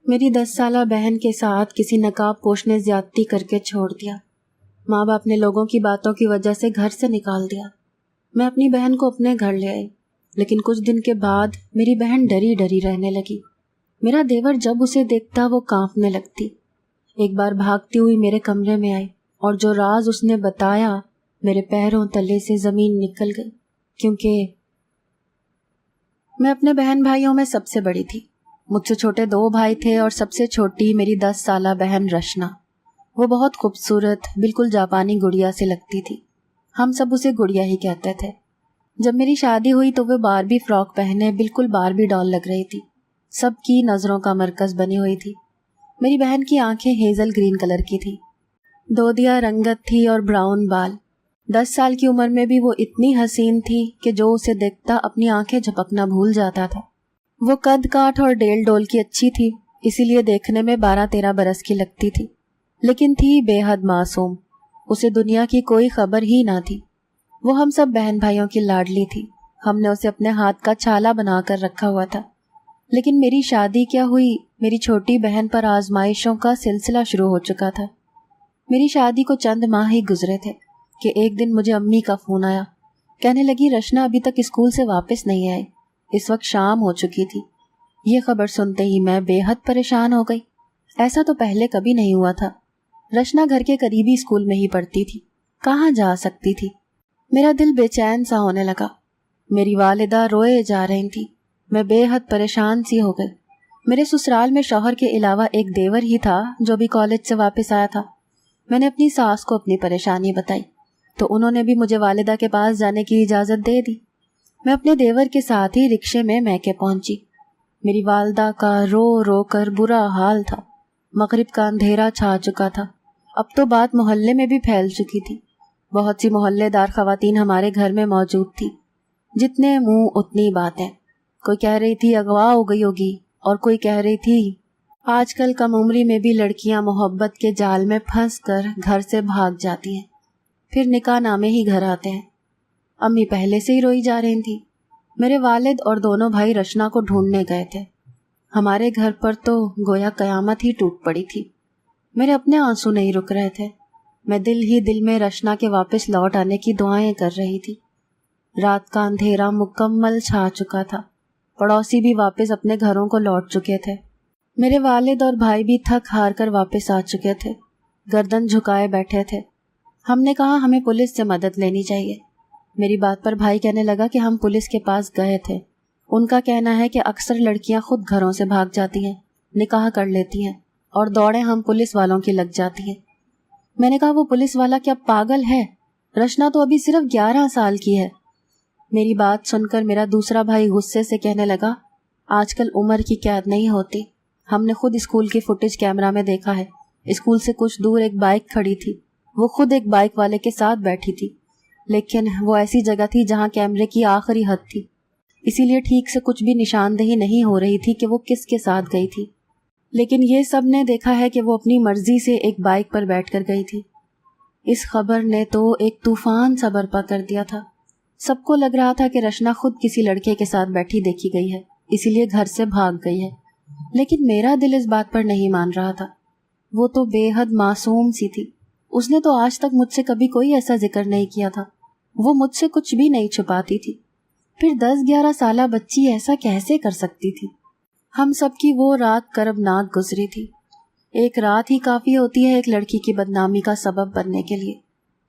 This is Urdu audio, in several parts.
میری 10 سالہ بہن کے ساتھ کسی نقاب پوش نے زیادتی کر کے چھوڑ دیا۔ ماں باپ نے لوگوں کی باتوں کی وجہ سے گھر سے نکال دیا۔ میں اپنی بہن کو اپنے گھر لے آئی، لیکن کچھ دن کے بعد میری بہن ڈری ڈری رہنے لگی۔ میرا دیور جب اسے دیکھتا وہ کانپنے لگتی۔ ایک بار بھاگتی ہوئی میرے کمرے میں آئی اور جو راز اس نے بتایا میرے پیروں تلے سے زمین نکل گئی، کیونکہ میں اپنے بہن بھائیوں میں سب سے بڑی تھی۔ مجھ سے چھوٹے 2 بھائی تھے اور سب سے چھوٹی میری 10 سالہ بہن رشنا۔ وہ بہت خوبصورت، بالکل جاپانی گڑیا سے لگتی تھی۔ ہم سب اسے گڑیا ہی کہتے تھے۔ جب میری شادی ہوئی تو وہ باربی فراک پہنے بالکل باربی ڈال لگ رہی تھی، سب کی نظروں کا مرکز بنی ہوئی تھی۔ میری بہن کی آنکھیں ہیزل گرین کلر کی تھی، دودیا رنگت تھی اور براؤن بال۔ 10 سال کی عمر میں بھی وہ اتنی حسین تھی کہ جو اسے دیکھتا اپنی آنکھیں جھپکنا بھول جاتا تھا۔ وہ قد کاٹ اور ڈیل ڈول کی اچھی تھی، اسی لیے دیکھنے میں 12-13 برس کی لگتی تھی، لیکن تھی بے حد معصوم۔ اسے دنیا کی کوئی خبر ہی نہ تھی۔ وہ ہم سب بہن بھائیوں کی لاڈلی تھی۔ ہم نے اسے اپنے ہاتھ کا چھالا بنا کر رکھا ہوا تھا۔ لیکن میری شادی کیا ہوئی، میری چھوٹی بہن پر آزمائشوں کا سلسلہ شروع ہو چکا تھا۔ میری شادی کو چند ماہ ہی گزرے تھے کہ ایک دن مجھے امی کا فون آیا۔ کہنے لگی رشنا ابھی تک اسکول سے واپس نہیں آئی۔ اس وقت شام ہو چکی تھی۔ یہ خبر سنتے ہی میں بے حد پریشان ہو گئی۔ ایسا تو پہلے کبھی نہیں ہوا تھا۔ رشنا گھر کے قریبی اسکول میں ہی پڑھتی تھی، کہاں جا سکتی تھی؟ میرا دل بے چین سا ہونے لگا۔ میری والدہ روئے جا رہی تھی۔ میں بے حد پریشان سی ہو گئی۔ میرے سسرال میں شوہر کے علاوہ ایک دیور ہی تھا جو بھی کالج سے واپس آیا تھا۔ میں نے اپنی ساس کو اپنی پریشانی بتائی تو انہوں نے بھی مجھے والدہ کے پاس جانے کی اجازت دے دی۔ میں اپنے دیور کے ساتھ ہی رکشے میں میکے پہنچی۔ میری والدہ کا رو رو کر برا حال تھا۔ مغرب کا اندھیرا چھا چکا تھا۔ اب تو بات محلے میں بھی پھیل چکی تھی۔ بہت سی محلے دار خواتین ہمارے گھر میں موجود تھی۔ جتنے منہ اتنی باتیں۔ کوئی کہہ رہی تھی اغوا ہو گئی ہوگی، اور کوئی کہہ رہی تھی آج کل کم عمری میں بھی لڑکیاں محبت کے جال میں پھنس کر گھر سے بھاگ جاتی ہیں، پھر نکاح نامے ہی گھر آتے ہیں۔ امی پہلے سے ہی روئی جا رہی تھی۔ میرے والد اور دونوں بھائی رشنا کو ڈھونڈنے گئے تھے۔ ہمارے گھر پر تو گویا قیامت ہی ٹوٹ پڑی تھی۔ میرے اپنے آنسو نہیں رک رہے تھے۔ میں دل ہی دل میں رشنا کے واپس لوٹ آنے کی دعائیں کر رہی تھی۔ رات کا اندھیرا مکمل چھا چکا تھا۔ پڑوسی بھی واپس اپنے گھروں کو لوٹ چکے تھے۔ میرے والد اور بھائی بھی تھک ہار کر واپس آ چکے تھے، گردن جھکائے بیٹھے تھے۔ ہم نے کہا ہمیں پولیس سے مدد لینی چاہیے۔ میری بات پر بھائی کہنے لگا کہ ہم پولیس کے پاس گئے تھے۔ ان کا کہنا ہے کہ اکثر لڑکیاں خود گھروں سے بھاگ جاتی ہیں، نکاح کر لیتی ہیں اور دوڑیں ہم پولیس والوں کی لگ جاتی ہیں۔ میں نے کہا وہ پولیس والا کیا پاگل ہے؟ رشنا تو ابھی صرف 11 سال کی ہے۔ میری بات سن کر میرا دوسرا بھائی غصے سے کہنے لگا آج کل عمر کی قید نہیں ہوتی۔ ہم نے خود اسکول کی فوٹیج کیمرہ میں دیکھا ہے۔ اسکول سے کچھ دور ایک بائک کھڑی تھی، وہ خود ایک بائک والے کے ساتھ بیٹھی تھی، لیکن وہ ایسی جگہ تھی جہاں کیمرے کی آخری حد تھی، اسی لیے ٹھیک سے کچھ بھی نشاندہی نہیں ہو رہی تھی کہ وہ کس کے ساتھ گئی تھی۔ لیکن یہ سب نے دیکھا ہے کہ وہ اپنی مرضی سے ایک بائک پر بیٹھ کر گئی تھی۔ اس خبر نے تو ایک طوفان سا برپا کر دیا تھا۔ سب کو لگ رہا تھا کہ رشنا خود کسی لڑکے کے ساتھ بیٹھی دیکھی گئی ہے، اسی لیے گھر سے بھاگ گئی ہے۔ لیکن میرا دل اس بات پر نہیں مان رہا تھا۔ وہ تو بے حد معصوم سی تھی۔ اس نے تو آج تک مجھ سے کبھی کوئی ایسا ذکر نہیں کیا تھا۔ وہ مجھ سے کچھ بھی نہیں چھپاتی تھی۔ پھر 10-11 سالہ بچی ایسا کیسے کر سکتی تھی؟ ہم سب کی وہ رات کربناک گزری تھی۔ ایک رات ہی کافی ہوتی ہے ایک لڑکی کی بدنامی کا سبب بننے کے لیے،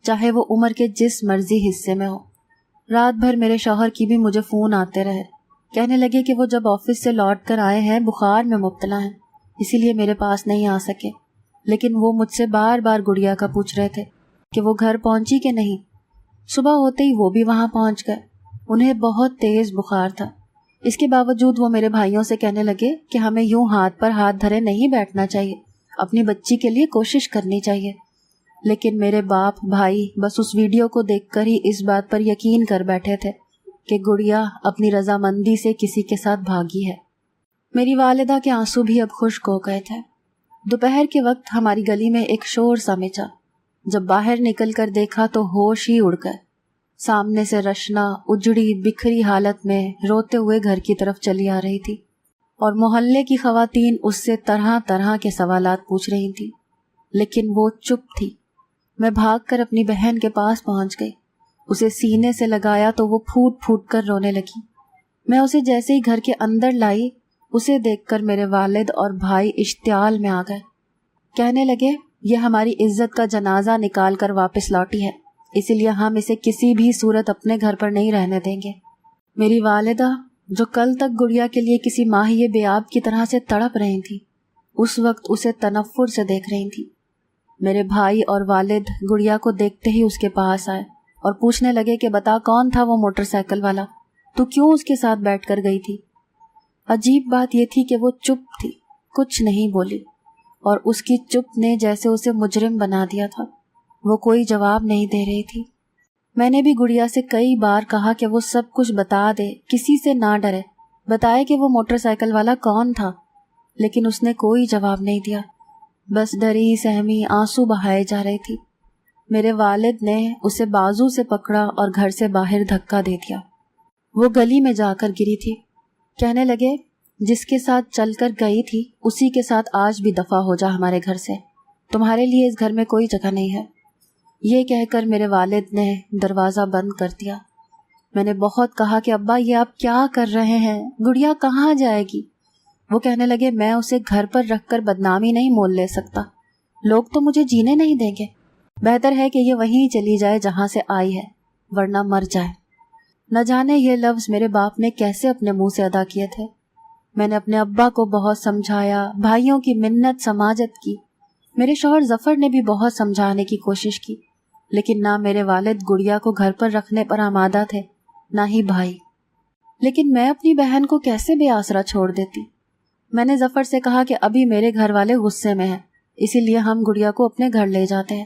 چاہے وہ عمر کے جس مرضی حصے میں ہو۔ رات بھر میرے شوہر کی بھی مجھے فون آتے رہے، کہنے لگے کہ وہ جب آفس سے لوٹ کر آئے ہیں بخار میں مبتلا ہیں، اسی لیے میرے پاس نہیں آ سکے۔ لیکن وہ مجھ سے بار بار گڑیا کا پوچھ رہے تھے کہ وہ گھر پہنچی کہ نہیں۔ صبح ہوتے ہی وہ بھی وہاں پہنچ گئے۔ انہیں بہت تیز بخار تھا۔ اس کے باوجود وہ میرے بھائیوں سے کہنے لگے کہ ہمیں یوں ہاتھ پر ہاتھ دھرے نہیں بیٹھنا چاہیے، اپنی بچی کے لیے کوشش کرنی چاہیے۔ لیکن میرے باپ بھائی بس اس ویڈیو کو دیکھ کر ہی اس بات پر یقین کر بیٹھے تھے کہ گڑیا اپنی رضامندی سے کسی کے ساتھ بھاگی ہے۔ میری والدہ کے آنسو بھی اب خشک ہو گئے تھے۔ دوپہر کے وقت ہماری گلی میں ایک شور سا مچا۔ جب باہر نکل کر دیکھا تو ہوش ہی اڑ گئے۔ سامنے سے رشنا اجڑی بکھری حالت میں روتے ہوئے گھر کی طرف چلی آ رہی تھی۔ اور محلے کی خواتین اس سے طرح طرح کے سوالات پوچھ رہی تھیں، لیکن وہ چپ تھی۔ میں بھاگ کر اپنی بہن کے پاس پہنچ گئی، اسے سینے سے لگایا تو وہ پھوٹ پھوٹ کر رونے لگی۔ میں اسے جیسے ہی گھر کے اندر لائی، اسے دیکھ کر میرے والد اور بھائی اشتعال میں آ گئے، کہنے لگے یہ ہماری عزت کا جنازہ نکال کر واپس لوٹی ہے، اسی لیے ہم اسے کسی بھی صورت اپنے گھر پر نہیں رہنے دیں گے۔ میری والدہ جو کل تک گڑیا کے لیے کسی ماہی بیاب کی طرح سے تڑپ رہی تھی، اس وقت اسے تنفر سے دیکھ رہی تھی۔ میرے بھائی اور والد گڑیا کو دیکھتے ہی اس کے پاس آئے اور پوچھنے لگے کہ بتا کون تھا وہ موٹر سائیکل والا، تو کیوں اس کے ساتھ بیٹھ کر گئی تھی؟ عجیب بات یہ تھی کہ وہ چپ تھی، کچھ نہیں بولی، اور اس کی چپ نے جیسے اسے مجرم بنا دیا تھا۔ وہ کوئی جواب نہیں دے رہی تھی۔ میں نے بھی گڑیا سے کئی بار کہا کہ وہ سب کچھ بتا دے، کسی سے نہ ڈرے، بتائے کہ وہ موٹر سائیکل والا کون تھا، لیکن اس نے کوئی جواب نہیں دیا، بس ڈری سہمی آنسو بہائے جا رہی تھی۔ میرے والد نے اسے بازو سے پکڑا اور گھر سے باہر دھکا دے دیا۔ وہ گلی میں جا کر گری تھی۔ کہنے لگے جس کے ساتھ چل کر گئی تھی اسی کے ساتھ آج بھی دفع ہو جا ہمارے گھر سے، تمہارے لیے اس گھر میں کوئی جگہ نہیں ہے۔ یہ کہہ کر میرے والد نے دروازہ بند کر دیا۔ میں نے بہت کہا کہ ابا یہ آپ کیا کر رہے ہیں، گڑیا کہاں جائے گی؟ وہ کہنے لگے میں اسے گھر پر رکھ کر بدنامی نہیں مول لے سکتا، لوگ تو مجھے جینے نہیں دیں گے، بہتر ہے کہ یہ وہیں چلی جائے جہاں سے آئی ہے، ورنہ مر جائے۔ نہ جانے یہ لفظ میرے باپ نے کیسے اپنے منہ سے ادا کیے تھے۔ میں نے اپنے ابا کو بہت سمجھایا، بھائیوں کی منت سماجت کی، میرے شوہر ظفر نے بھی بہت سمجھانے کی کوشش کی، لیکن نہ میرے والد گڑیا کو گھر پر رکھنے پر آمادہ تھے، نہ ہی بھائی۔ لیکن میں اپنی بہن کو کیسے بے آسرا چھوڑ دیتی؟ میں نے ظفر سے کہا کہ ابھی میرے گھر والے غصے میں ہیں، اسی لیے ہم گڑیا کو اپنے گھر لے جاتے ہیں،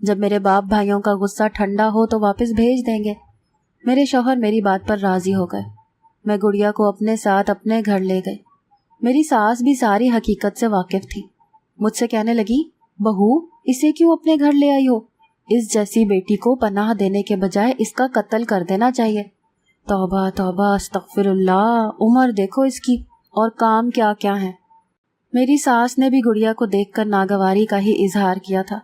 جب میرے باپ بھائیوں کا غصہ ٹھنڈا ہو تو واپس بھیج دیں گے۔ میرے شوہر میری بات پر راضی ہو گئے۔ میں گڑیا کو اپنے ساتھ اپنے گھر لے گئی۔ میری ساس بھی ساری حقیقت سے واقف تھی۔ مجھ سے کہنے لگی بہو اسے کیوں اپنے گھر لے آئی ہو؟ اس جیسی بیٹی کو پناہ دینے کے بجائے اس کا قتل کر دینا چاہیے۔ توبہ توبہ استغفر اللہ، عمر دیکھو اس کی، اور کام کیا کیا ہے۔ میری ساس نے بھی گڑیا کو دیکھ کر ناگواری کا ہی اظہار کیا تھا،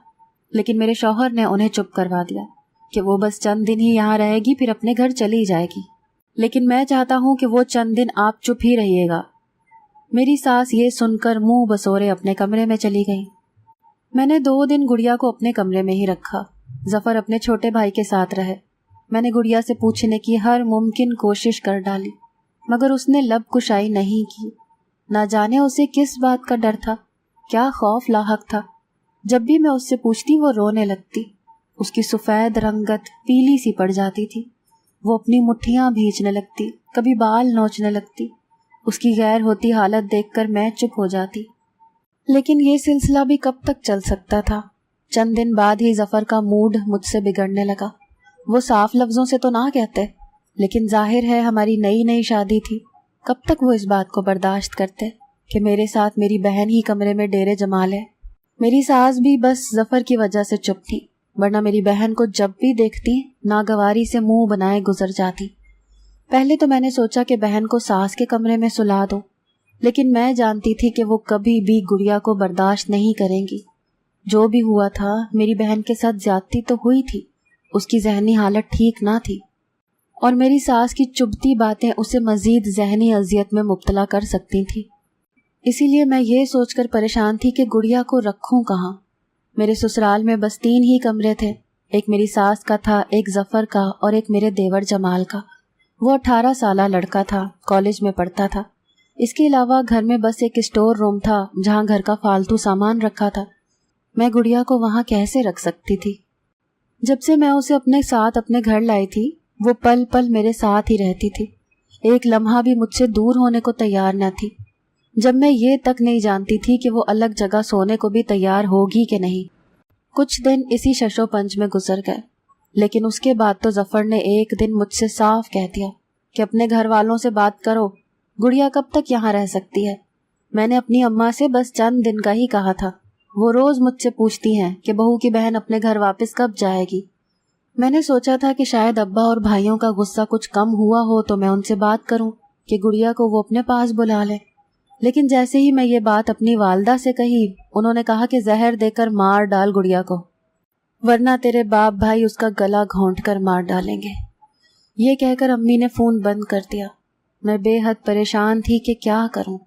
لیکن میرے شوہر نے انہیں چپ کروا دیا کہ وہ بس چند دن ہی یہاں رہے گی پھر اپنے گھر چلی جائے گی، لیکن میں چاہتا ہوں کہ وہ چند دن آپ چپ ہی رہیے گا۔ میری ساس یہ سن کر منہ بسورے اپنے کمرے میں چلی گئی۔ میں نے 2 دن گڑیا کو اپنے کمرے میں ہی رکھا۔ ظفر اپنے چھوٹے بھائی کے ساتھ رہے۔ میں نے گڑیا سے پوچھنے کی ہر ممکن کوشش کر ڈالی، مگر اس نے لب کشائی نہیں کی۔ نہ جانے اسے کس بات کا ڈر تھا، کیا خوف لاحق تھا۔ جب بھی میں اس سے پوچھتی وہ رونے لگتی، اس کی سفید رنگت پیلی سی پڑ جاتی تھی، وہ اپنی مٹھیاں بھینچنے لگتی، کبھی بال نوچنے لگتی۔ اس کی غیر ہوتی حالت دیکھ کر میں چپ ہو جاتی۔ لیکن یہ سلسلہ بھی کب تک چل سکتا تھا؟ چند دن بعد ہی ظفر کا موڈ مجھ سے بگڑنے لگا۔ وہ صاف لفظوں سے تو نہ کہتے، لیکن ظاہر ہے ہماری نئی نئی شادی تھی، کب تک وہ اس بات کو برداشت کرتے کہ میرے ساتھ میری بہن ہی کمرے میں ڈیرے جما لے۔ میری ساس بھی بس ظفر کی وجہ سے چپ تھی، ورنہ میری بہن کو جب بھی دیکھتی ناگواری سے منہ بنائے گزر جاتی۔ پہلے تو میں نے سوچا کہ بہن کو ساس کے کمرے میں سلا دو، لیکن میں جانتی تھی کہ وہ کبھی بھی گڑیا کو برداشت نہیں کریں گی۔ جو بھی ہوا تھا میری بہن کے ساتھ زیادتی تو ہوئی تھی، اس کی ذہنی حالت ٹھیک نہ تھی، اور میری ساس کی چبھتی باتیں اسے مزید ذہنی اذیت میں مبتلا کر سکتی تھی۔ اسی لیے میں یہ سوچ کر پریشان تھی کہ گڑیا کو رکھوں کہاں۔ میرے سسرال میں بس 3 ہی کمرے تھے، ایک میری ساس کا تھا، ایک ظفر کا اور ایک میرے دیور جمال کا۔ وہ 18 سالہ لڑکا تھا، کالج میں پڑھتا تھا۔ اس کے علاوہ گھر میں بس ایک اسٹور روم تھا جہاں گھر کا فالتو سامان رکھا تھا۔ میں گڑیا کو وہاں کیسے رکھ سکتی تھی؟ جب سے میں اسے اپنے ساتھ اپنے گھر لائی تھی وہ پل پل میرے ساتھ ہی رہتی تھی، ایک لمحہ بھی مجھ سے دور ہونے کو تیار نہ تھی۔ جب میں یہ تک نہیں جانتی تھی کہ وہ الگ جگہ سونے کو بھی تیار ہوگی کہ نہیں۔ کچھ دن اسی ششو پنج میں گزر گئے، لیکن اس کے بعد تو ظفر نے ایک دن مجھ سے صاف کہہ دیا کہ اپنے گھر والوں سے بات کرو، گڑیا کب تک یہاں رہ سکتی ہے۔ میں نے اپنی اماں سے بس چند دن کا ہی کہا تھا، وہ روز مجھ سے پوچھتی ہیں کہ بہو کی بہن اپنے گھر واپس کب جائے گی۔ میں نے سوچا تھا کہ شاید ابا اور بھائیوں کا غصہ کچھ کم ہوا ہو تو میں ان سے بات کروں کہ گڑیا کو وہ اپنے پاس بلا لے، لیکن جیسے ہی میں یہ بات اپنی والدہ سے کہی، انہوں نے کہا کہ زہر دے کر مار ڈال گڑیا کو، ورنہ تیرے باپ بھائی اس کا گلا گھونٹ کر مار ڈالیں گے۔ یہ کہہ کر امی نے فون بند کر دیا۔ میں بے حد پریشان تھی کہ کیا کروں،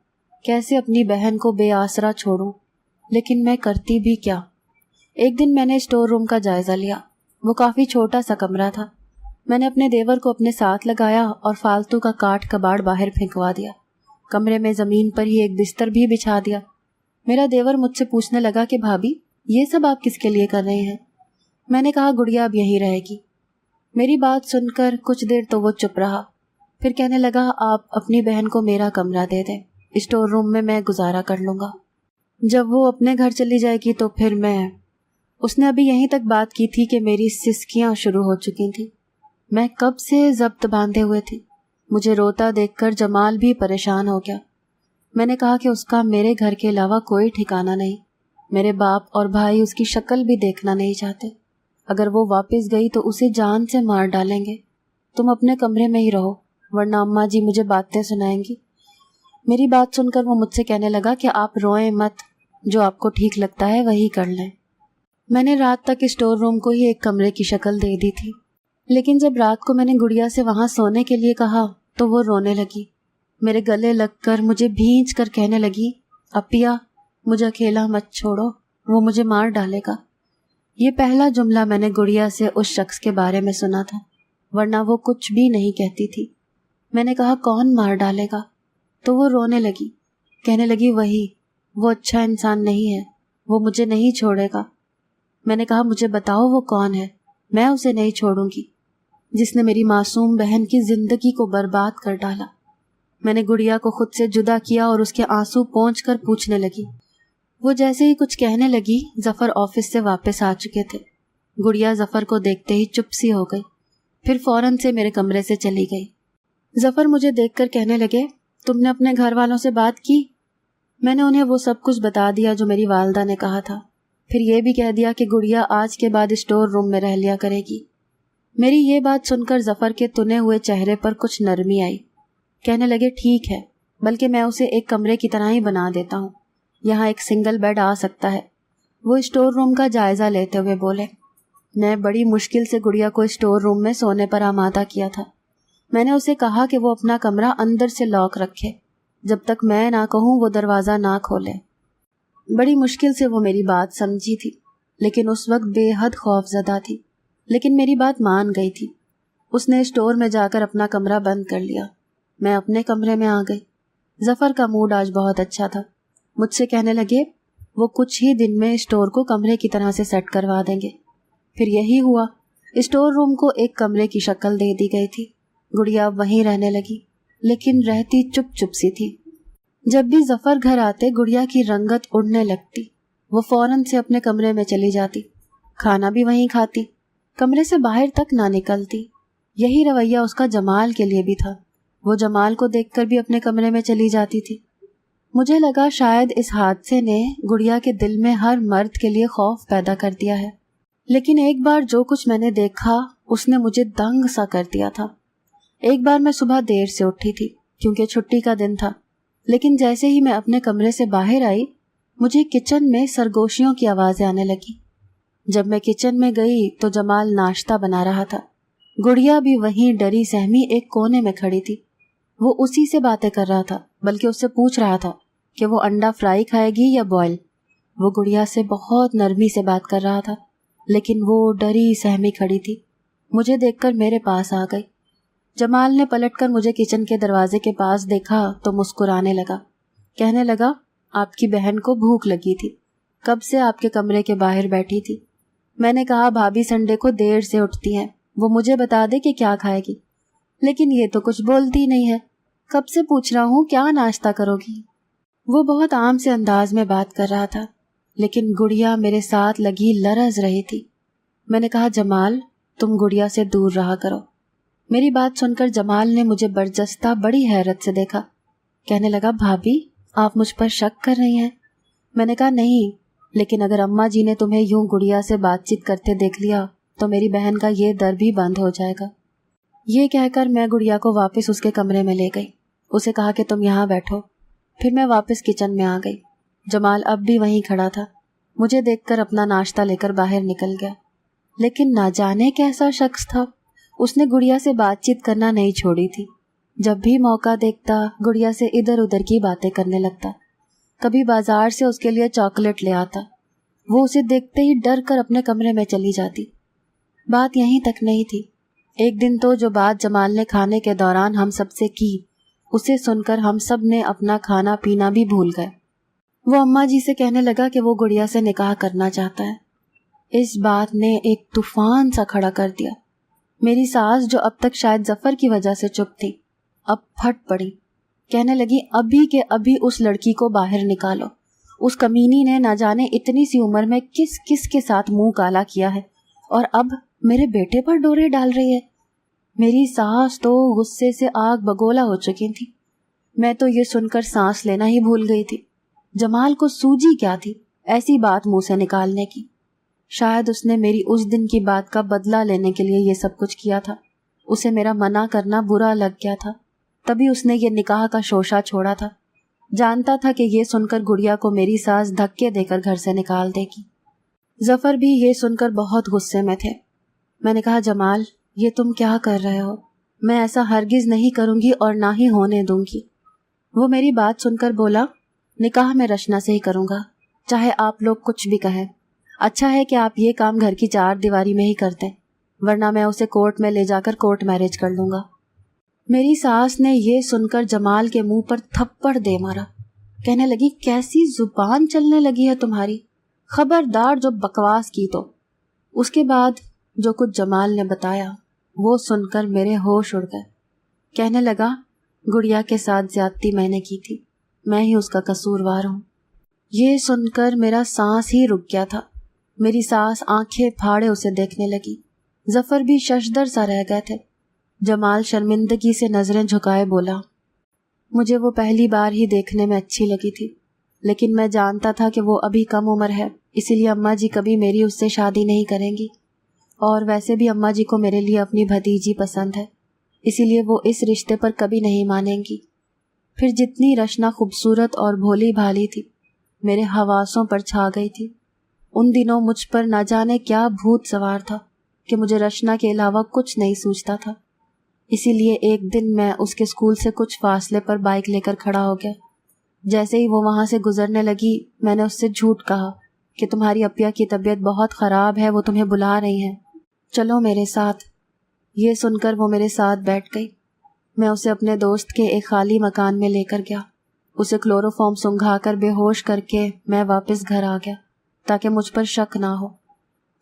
کیسے اپنی بہن کو بے آسرا چھوڑوں، لیکن میں کرتی بھی کیا۔ ایک دن میں نے اسٹور روم کا جائزہ لیا۔ وہ کافی چھوٹا سا کمرہ تھا۔ میں نے اپنے دیور کو اپنے ساتھ لگایا اور فالتو کا کاٹ کباڑ باہر پھینکوا دیا۔ کمرے میں زمین پر ہی ایک بستر بھی بچھا دیا۔ میرا دیور مجھ سے پوچھنے لگا کہ بھابھی یہ سب آپ کس کے لیے کر رہے ہیں؟ میں نے کہا گڑیا اب یہیں رہے گی۔ میری بات سن کر کچھ دیر تو وہ چپ رہا، پھر کہنے لگا آپ اپنی بہن کو میرا کمرہ دے دیں، اسٹور روم میں گزارا کر لوں گا، جب وہ اپنے گھر چلی جائے گی تو پھر میں۔ اس نے ابھی یہیں تک بات کی تھی کہ میری سسکیاں شروع ہو چکی تھیں۔ میں کب سے ضبط باندھے ہوئے تھی۔ مجھے روتا دیکھ کر جمال بھی پریشان ہو گیا۔ میں نے کہا کہ اس کا میرے گھر کے علاوہ کوئی ٹھکانہ نہیں، میرے باپ اور بھائی اس کی شکل بھی دیکھنا نہیں چاہتے، اگر وہ واپس گئی تو اسے جان سے مار ڈالیں گے۔ تم اپنے کمرے میں ہی رہو، ورنہ اماں جی مجھے باتیں سنائیں گی۔ میری بات سن کر وہ مجھ سے کہنے لگا کہ آپ روئیں مت، جو آپ کو ٹھیک لگتا ہے وہی کر لیں۔ میں نے رات تک اسٹور روم کو ہی ایک کمرے کی شکل دے دی تھی، لیکن جب رات کو میں نے گڑیا سے وہاں سونے کے لیے کہا تو وہ رونے لگی، میرے گلے لگ کر مجھے بھینچ کر کہنے لگی اپیا مجھے اکیلا مت چھوڑو، وہ مجھے مار ڈالے گا۔ یہ پہلا جملہ میں نے گڑیا سے اس شخص کے بارے میں سنا تھا، ورنہ وہ کچھ بھی نہیں کہتی تھی۔ میں نے کہا کون مار ڈالے گا؟ تو وہ رونے لگی، کہنے لگی وہی، وہ اچھا انسان نہیں ہے، وہ مجھے نہیں چھوڑے گا۔ میں نے کہا مجھے بتاؤ وہ کون ہے، میں اسے نہیں چھوڑوں گی، جس نے میری معصوم بہن کی زندگی کو برباد کر ڈالا۔ میں نے گڑیا کو خود سے جدا کیا اور اس کے آنسو پونچھ کر پوچھنے لگی۔ وہ جیسے ہی کچھ کہنے لگی، ظفر آفس سے واپس آ چکے تھے۔ گڑیا ظفر کو دیکھتے ہی چپ سی ہو گئی، پھر فوراً سے میرے کمرے سے چلی گئی۔ ظفر مجھے دیکھ کر کہنے لگے تم نے اپنے گھر والوں سے بات کی؟ میں نے انہیں وہ سب کچھ بتا دیا جو میری والدہ نے کہا تھا، پھر یہ بھی کہہ دیا کہ گڑیا آج کے بعد اسٹور روم میں رہ لیا کرے گی۔ میری یہ بات سن کر ظفر کے تنے ہوئے چہرے پر کچھ نرمی آئی۔ کہنے لگے ٹھیک ہے، بلکہ میں اسے ایک کمرے کی طرح ہی بنا دیتا ہوں، یہاں ایک سنگل بیڈ آ سکتا ہے۔ وہ اسٹور روم کا جائزہ لیتے ہوئے بولے۔ میں بڑی مشکل سے گڑیا کو اسٹور روم میں سونے پر آمادہ کیا تھا۔ میں نے اسے کہا کہ وہ اپنا کمرہ اندر سے لاک رکھے، جب تک میں نہ کہوں وہ دروازہ نہ کھولے۔ بڑی مشکل سے وہ میری بات سمجھی تھی، لیکن اس وقت بے حد خوف زدہ تھی، لیکن میری بات مان گئی تھی۔ اس نے اسٹور میں جا کر اپنا کمرہ بند کر لیا۔ میں اپنے کمرے میں آ گئی۔ ظفر کا موڈ آج بہت اچھا تھا۔ مجھ سے کہنے لگے وہ کچھ ہی دن میں اسٹور کو کمرے کی طرح سے سیٹ کروا دیں گے۔ پھر یہی ہوا، اسٹور روم کو ایک کمرے کی شکل دے دی گئی تھی۔ گڑیا وہیں رہنے لگی، لیکن رہتی چپ چپ سی تھی۔ جب بھی ظفر گھر آتے گڑیا کی رنگت اڑنے لگتی، وہ فوراً سے اپنے کمرے میں چلی جاتی، کھانا بھی وہیں کھاتی، کمرے سے باہر تک نہ نکلتی۔ یہی رویہ اس کا جمال کے لیے بھی تھا، وہ جمال کو دیکھ کر بھی اپنے کمرے میں چلی جاتی تھی۔ مجھے لگا شاید اس حادثے نے گڑیا کے دل میں ہر مرد کے لیے خوف پیدا کر دیا ہے، لیکن ایک بار جو کچھ میں نے دیکھا اس نے مجھے دنگ سا کر دیا تھا۔ ایک بار میں صبح دیر سے اٹھی تھی کیونکہ چھٹی کا دن تھا، لیکن جیسے ہی میں اپنے کمرے سے باہر آئی مجھے کچن میں سرگوشیوں کی آوازیں آنے لگی۔ جب میں کچن میں گئی تو جمال ناشتہ بنا رہا تھا، گڑیا بھی وہیں ڈری سہمی ایک کونے میں کھڑی تھی۔ وہ اسی سے باتیں کر رہا تھا، بلکہ اس سے پوچھ رہا تھا کہ وہ انڈا فرائی کھائے گی یا بوائل۔ وہ گڑیا سے بہت نرمی سے بات کر رہا تھا، لیکن وہ ڈری سہمی کھڑی تھی۔ مجھے دیکھ کر میرے پاس آ گئی۔ جمال نے پلٹ کر مجھے کچن کے دروازے کے پاس دیکھا تو مسکرانے لگا، کہنے لگا آپ کی بہن کو بھوک لگی تھی، کب سے آپ کے کمرے کے باہر بیٹھی تھی۔ میں نے کہا بھابھی سنڈے کو دیر سے اٹھتی ہیں، وہ مجھے بتا دے کہ کیا کھائے گی، لیکن یہ تو کچھ بولتی نہیں ہے، کب سے پوچھ رہا ہوں کیا ناشتہ کرو گی۔ وہ بہت عام سے انداز میں بات کر رہا تھا، لیکن گڑیا میرے ساتھ لگی لرز رہی تھی۔ میں نے کہا جمال تم گڑیا سے دور رہا کرو۔ میری بات سن کر جمال نے مجھے برجستہ بڑی حیرت سے دیکھا، کہنے لگا بھابھی آپ مجھ پر شک کر رہی ہیں؟ میں نے کہا نہیں، لیکن اگر اماں جی نے تمہیں یوں گڑیا سے بات چیت کرتے دیکھ لیا تو میری بہن کا یہ در بھی بند ہو جائے گا۔ یہ کہہ کر میں گڑیا کو واپس اس کے کمرے میں لے گئی، اسے کہا کہ تم یہاں بیٹھو۔ پھر میں واپس کچن میں آ گئی۔ جمال اب بھی وہیں کھڑا تھا، مجھے دیکھ کر اپنا ناشتہ لے کر باہر نکل گیا۔ لیکن نہ جانے کیسا شخص تھا، اس نے گڑیا سے بات چیت کرنا نہیں چھوڑی تھی۔ جب بھی موقع دیکھتا گڑیا سے ادھر ادھر کی باتیں کرنے لگتا، کبھی بازار سے اس کے لیے چاکلیٹ لے آتا۔ وہ اسے دیکھتے ہی ڈر کر اپنے کمرے میں چلی جاتی۔ بات یہیں تک نہیں تھی، ایک دن تو جو بات جمال نے کھانے کے دوران ہم سب سے کی، اسے سن کر ہم سب نے اپنا کھانا پینا بھی بھول گئے۔ وہ اماں جی سے کہنے لگا کہ وہ گڑیا سے نکاح کرنا چاہتا ہے۔ اس بات نے ایک طوفان سا کھڑا کر دیا۔ میری ساس جو اب تک شاید ظفر کی وجہ سے چپ تھی، اب پھٹ پڑی، کہنے لگی ابھی کے ابھی اس لڑکی کو باہر نکالو، اس کمینی نے نہ جانے اتنی سی عمر میں کس کس کے ساتھ منہ کالا کیا ہے، اور اب میرے بیٹے پر ڈورے ڈال رہی ہے۔ میری ساس تو غصے سے آگ بگولا ہو چکی تھی۔ میں تو یہ سن کر سانس لینا ہی بھول گئی تھی۔ جمال کو سوجی کیا تھی ایسی بات منہ سے نکالنے کی؟ شاید اس نے میری اس دن کی بات کا بدلہ لینے کے لیے یہ سب کچھ کیا تھا۔ اسے میرا منع کرنا برا لگ گیا تھا، تبھی اس نے یہ نکاح کا شوشہ چھوڑا تھا۔ جانتا تھا کہ یہ سن کر گڑیا کو میری ساس دھکے دے کر گھر سے نکال دے گی۔ ظفر بھی یہ سن کر بہت غصے میں تھے۔ میں نے کہا جمال، یہ تم کیا کر رہے ہو؟ میں ایسا ہرگز نہیں کروں گی اور نہ ہی ہونے دوں گی۔ وہ میری بات سن کر بولا، نکاح میں رشنا سے ہی کروں گا، چاہے آپ لوگ کچھ بھی کہیں۔ اچھا ہے کہ آپ یہ کام گھر کی چار دیواری میں ہی کرتے، ورنہ میں اسے کورٹ میں لے جا کر کورٹ میرج کر لوں گا۔ میری ساس نے یہ سن کر جمال کے منہ پر تھپڑ دے مارا، کہنے لگی کیسی زبان چلنے لگی ہے تمہاری، خبردار جو بکواس کی تو۔ اس کے بعد جو کچھ جمال نے بتایا وہ سن کر میرے ہوش اڑ گئے۔ کہنے لگا گڑیا کے ساتھ زیادتی میں نے کی تھی، میں ہی اس کا قصوروار ہوں۔ یہ سن کر میرا سانس ہی رک گیا تھا۔ میری ساس آنکھیں پھاڑے اسے دیکھنے لگی۔ ظفر بھی ششدر سا رہ گئے تھے۔ جمال شرمندگی سے نظریں جھکائے بولا، مجھے وہ پہلی بار ہی دیکھنے میں اچھی لگی تھی، لیکن میں جانتا تھا کہ وہ ابھی کم عمر ہے، اسی لیے اماں جی کبھی میری اس سے شادی نہیں کریں گی، اور ویسے بھی اماں جی کو میرے لیے اپنی بھتیجی پسند ہے، اسی لیے وہ اس رشتے پر کبھی نہیں مانیں گی۔ پھر جتنی رشنا خوبصورت اور بھولی بھالی تھی، میرے حواسوں پر چھا گئی تھی۔ ان دنوں مجھ پر نہ جانے کیا بھوت سوار تھا کہ مجھے رشنا کے علاوہ کچھ نہیں سوچتا تھا۔ اسی لیے ایک دن میں اس کے اسکول سے کچھ فاصلے پر بائک لے کر کھڑا ہو گیا۔ جیسے ہی وہ وہاں سے گزرنے لگی، میں نے اس سے جھوٹ کہا کہ تمہاری اپیا کی طبیعت بہت خراب ہے، وہ تمہیں بلا رہی ہیں، چلو میرے ساتھ۔ یہ سن کر وہ میرے ساتھ بیٹھ گئی۔ میں اسے اپنے دوست کے ایک خالی مکان میں لے کر گیا۔ اسے کلوروفارم سنگھا کر بے ہوش کر کے میں واپس گھر آ گیا تاکہ مجھ پر شک نہ ہو۔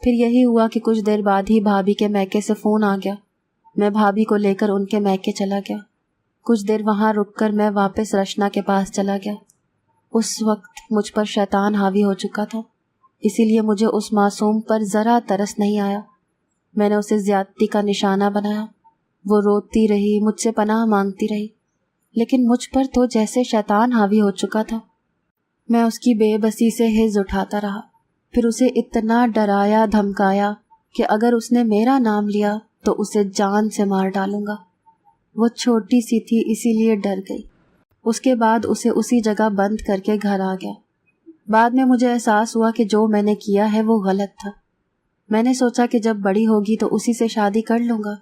پھر یہی ہوا کہ کچھ دیر بعد ہی بھابھی کے میکے سے فون آ گیا۔ میں بھابھی کو لے کر ان کے میکے چلا گیا۔ کچھ دیر وہاں رک کر میں واپس رشنا کے پاس چلا گیا۔ اس وقت مجھ پر شیطان حاوی ہو چکا تھا، اسی لیے مجھے اس معصوم پر ذرا ترس نہیں آیا۔ میں نے اسے زیادتی کا نشانہ بنایا۔ وہ روتی رہی، مجھ سے پناہ مانگتی رہی، لیکن مجھ پر تو جیسے شیطان حاوی ہو چکا تھا۔ میں اس کی بے بسی سے حز اٹھاتا رہا، پھر اسے اتنا ڈرایا دھمکایا کہ اگر اس نے میرا نام لیا تو اسے جان سے مار ڈالوں گا۔ وہ چھوٹی سی تھی اسی لیے ڈر گئی۔ اس کے بعد اسے اسی جگہ بند کر کے گھر آ گیا۔ بعد میں مجھے احساس ہوا کہ جو میں نے کیا ہے وہ غلط تھا۔ میں نے سوچا کہ جب بڑی ہوگی تو اسی سے شادی کر لوں گا،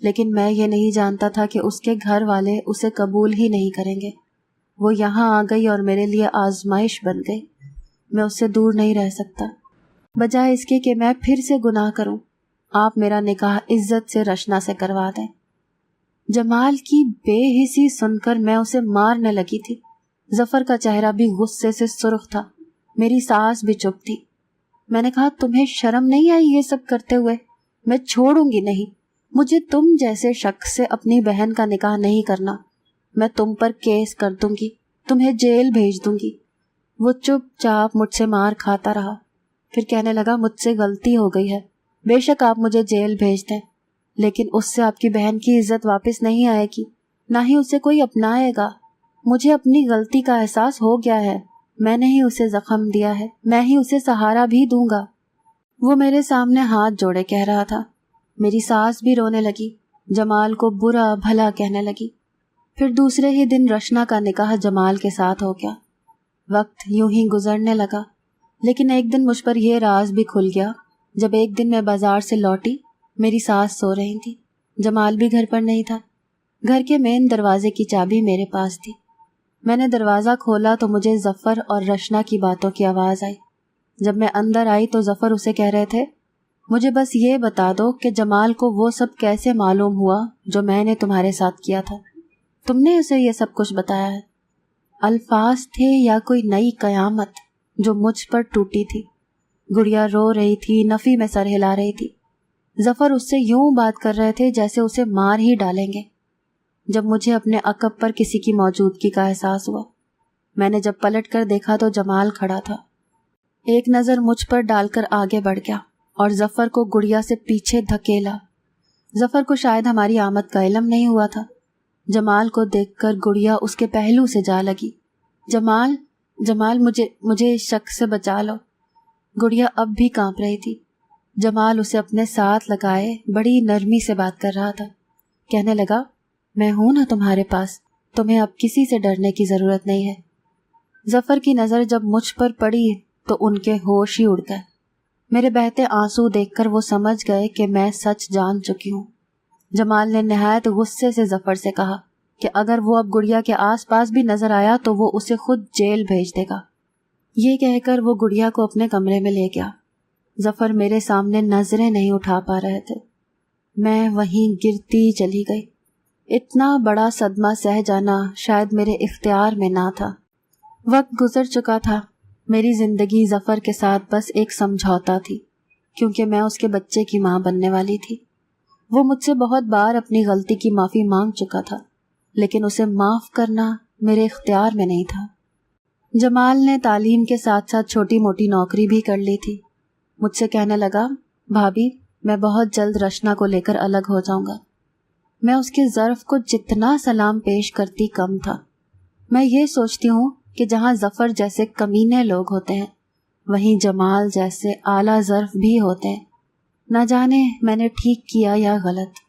لیکن میں یہ نہیں جانتا تھا کہ اس کے گھر والے اسے قبول ہی نہیں کریں گے۔ وہ یہاں آ گئی اور میرے لیے آزمائش بن گئی۔ میں اس سے دور نہیں رہ سکتا۔ بجائے اس کے کہ میں پھر سے گناہ کروں، آپ میرا نکاح عزت سے رشنا سے کروا دیں۔ جمال کی بے حسی سن کر میں اسے مارنے لگی تھی۔ ظفر کا چہرہ بھی غصے سے سرخ تھا، میری ساس بھی چپ تھی۔ میں نے کہا تمہیں شرم نہیں آئی یہ سب کرتے ہوئے؟ میں چھوڑوں گی نہیں، مجھے تم جیسے شخص سے اپنی بہن کا نکاح نہیں کرنا۔ میں تم پر کیس کر دوں گی، تمہیں جیل بھیج دوں گی۔ وہ چپ چاپ مجھ سے مار کھاتا رہا، پھر کہنے لگا مجھ سے غلطی ہو گئی ہے، بے شک آپ مجھے جیل بھیج دیں، لیکن اس سے آپ کی بہن کی عزت واپس نہیں آئے گی، نہ ہی اسے کوئی اپنائے گا۔ مجھے اپنی غلطی کا احساس ہو گیا ہے، میں نے ہی اسے زخم دیا ہے، میں ہی اسے سہارا بھی دوں گا۔ وہ میرے سامنے ہاتھ جوڑے کہہ رہا تھا۔ میری ساس بھی رونے لگی، جمال کو برا بھلا کہنے لگی۔ پھر دوسرے ہی دن رشنا کا نکاح جمال کے ساتھ ہو گیا۔ وقت یوں ہی گزرنے لگا، لیکن ایک دن مجھ پر یہ راز بھی کھل گیا۔ جب ایک دن میں بازار سے لوٹی، میری ساس سو رہی تھی، جمال بھی گھر پر نہیں تھا۔ گھر کے مین دروازے کی چابی میرے پاس تھی۔ میں نے دروازہ کھولا تو مجھے ظفر اور رشنا کی باتوں کی آواز آئی۔ جب میں اندر آئی تو ظفر اسے کہہ رہے تھے، مجھے بس یہ بتا دو کہ جمال کو وہ سب کیسے معلوم ہوا جو میں نے تمہارے ساتھ کیا تھا؟ تم نے اسے یہ سب کچھ بتایا ہے؟ الفاظ تھے یا کوئی نئی قیامت جو مجھ پر ٹوٹی تھی؟ گڑیا رو رہی تھی، نفی میں سر ہلا رہی تھی۔ ظفر اس سے یوں بات کر رہے تھے جیسے اسے مار ہی ڈالیں گے۔ جب مجھے اپنے عقب پر کسی کی موجودگی کا احساس ہوا، میں نے جب پلٹ کر دیکھا تو جمال کھڑا تھا۔ ایک نظر مجھ پر ڈال کر آگے بڑھ گیا اور ظفر کو گڑیا سے پیچھے دھکیلا۔ ظفر کو شاید ہماری آمد کا علم نہیں ہوا تھا۔ جمال کو دیکھ کر گڑیا اس کے پہلو سے جا لگی۔ جمال مجھے اس شخص سے بچا لو۔ گڑیا اب بھی کانپ رہی تھی۔ جمال اسے اپنے ساتھ لگائے بڑی نرمی سے بات کر رہا تھا۔ کہنے لگا، میں ہوں نا تمہارے پاس، تمہیں اب کسی سے ڈرنے کی ضرورت نہیں ہے۔ ظفر کی نظر جب مجھ پر پڑی تو ان کے ہوش ہی اڑ گئے۔ میرے بہتے آنسو دیکھ کر وہ سمجھ گئے کہ میں سچ جان چکی ہوں۔ جمال نے نہایت غصے سے ظفر سے کہا کہ اگر وہ اب گڑیا کے آس پاس بھی نظر آیا تو وہ اسے خود جیل بھیج دے گا۔ یہ کہہ کر وہ گڑیا کو اپنے کمرے میں لے گیا۔ ظفر میرے سامنے نظریں نہیں اٹھا پا رہے تھے۔ میں وہیں گرتی چلی گئی۔ اتنا بڑا صدمہ سہ جانا شاید میرے اختیار میں نہ تھا۔ وقت گزر چکا تھا۔ میری زندگی ظفر کے ساتھ بس ایک سمجھوتا تھی، کیونکہ میں اس کے بچے کی ماں بننے والی تھی۔ وہ مجھ سے بہت بار اپنی غلطی کی معافی مانگ چکا تھا، لیکن اسے معاف کرنا میرے اختیار میں نہیں تھا۔ جمال نے تعلیم کے ساتھ ساتھ چھوٹی موٹی نوکری بھی کر لی تھی۔ مجھ سے کہنے لگا، بھابھی میں بہت جلد رشنا کو لے کر الگ ہو جاؤں گا۔ میں اس کے ظرف کو جتنا سلام پیش کرتی کم تھا۔ میں یہ سوچتی ہوں کہ جہاں ظفر جیسے کمینے لوگ ہوتے ہیں، وہیں جمال جیسے اعلیٰ ظرف بھی ہوتے ہیں۔ نہ جانے میں نے ٹھیک کیا یا غلط۔